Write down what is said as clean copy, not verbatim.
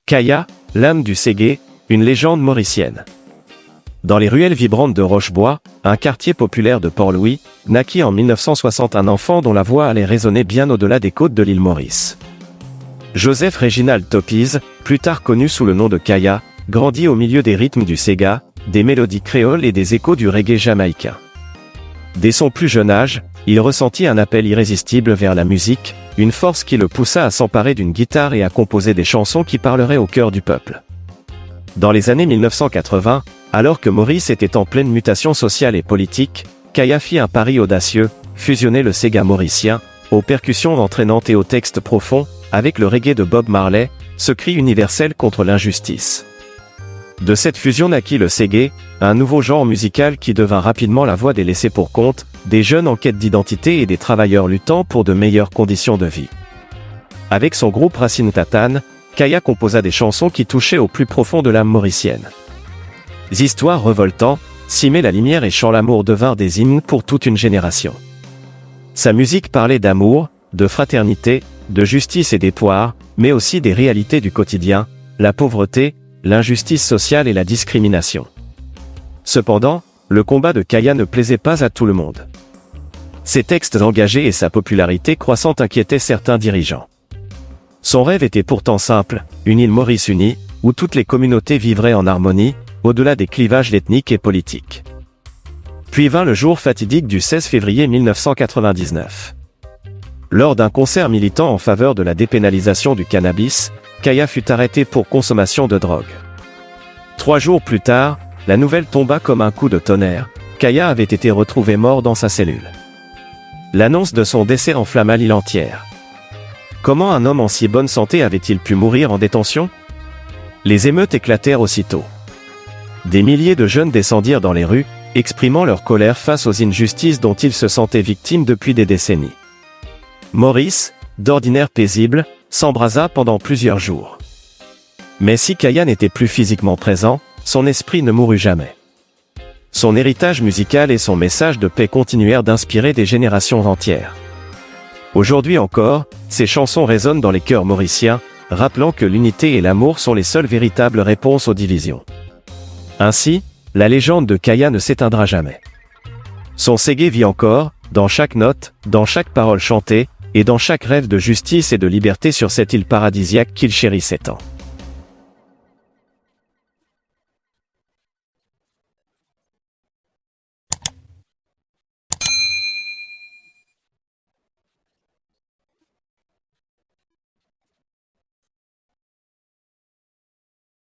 Kaya, l'âme du Ségué, une légende mauricienne. Dans les ruelles vibrantes de Rochebois, un quartier populaire de Port-Louis, naquit en 1960 un enfant dont la voix allait résonner bien au-delà des côtes de l'île Maurice. Joseph Réginald Topize, plus tard connu sous le nom de Kaya, grandit au milieu des rythmes du Séga, des mélodies créoles et des échos du reggae jamaïcain. Dès son plus jeune âge, il ressentit un appel irrésistible vers la musique, une force qui le poussa à s'emparer d'une guitare et à composer des chansons qui parleraient au cœur du peuple. Dans les années 1980, alors que Maurice était en pleine mutation sociale et politique, Kaya fit un pari audacieux, fusionner le Séga mauricien, aux percussions entraînantes et aux textes profonds, avec le reggae de Bob Marley, ce cri universel contre l'injustice. De cette fusion naquit le Ségué, un nouveau genre musical qui devint rapidement la voix des laissés-pour-compte, des jeunes en quête d'identité et des travailleurs luttant pour de meilleures conditions de vie. Avec son groupe Racine Tatane, Kaya composa des chansons qui touchaient au plus profond de l'âme mauricienne. Histoires revoltants, Cimer la lumière et Chant l'amour devinrent des hymnes pour toute une génération. Sa musique parlait d'amour, de fraternité, de justice et d'espoir, mais aussi des réalités du quotidien, la pauvreté, l'injustice sociale et la discrimination. Cependant, le combat de Kaya ne plaisait pas à tout le monde. Ses textes engagés et sa popularité croissante inquiétaient certains dirigeants. Son rêve était pourtant simple, une île Maurice unie, où toutes les communautés vivraient en harmonie, au-delà des clivages ethniques et politiques. Puis vint le jour fatidique du 16 février 1999. Lors d'un concert militant en faveur de la dépénalisation du cannabis, Kaya fut arrêté pour consommation de drogue. 3 jours plus tard, la nouvelle tomba comme un coup de tonnerre, Kaya avait été retrouvé mort dans sa cellule. L'annonce de son décès enflamma l'île entière. Comment un homme en si bonne santé avait-il pu mourir en détention? Les émeutes éclatèrent aussitôt. Des milliers de jeunes descendirent dans les rues, exprimant leur colère face aux injustices dont ils se sentaient victimes depuis des décennies. Maurice, d'ordinaire paisible, s'embrasa pendant plusieurs jours. Mais si Kaya n'était plus physiquement présent, son esprit ne mourut jamais. Son héritage musical et son message de paix continuèrent d'inspirer des générations entières. Aujourd'hui encore, ses chansons résonnent dans les cœurs mauriciens, rappelant que l'unité et l'amour sont les seules véritables réponses aux divisions. Ainsi, la légende de Kaya ne s'éteindra jamais. Son Ségué vit encore, dans chaque note, dans chaque parole chantée, et dans chaque rêve de justice et de liberté sur cette île paradisiaque qu'il chérissait tant.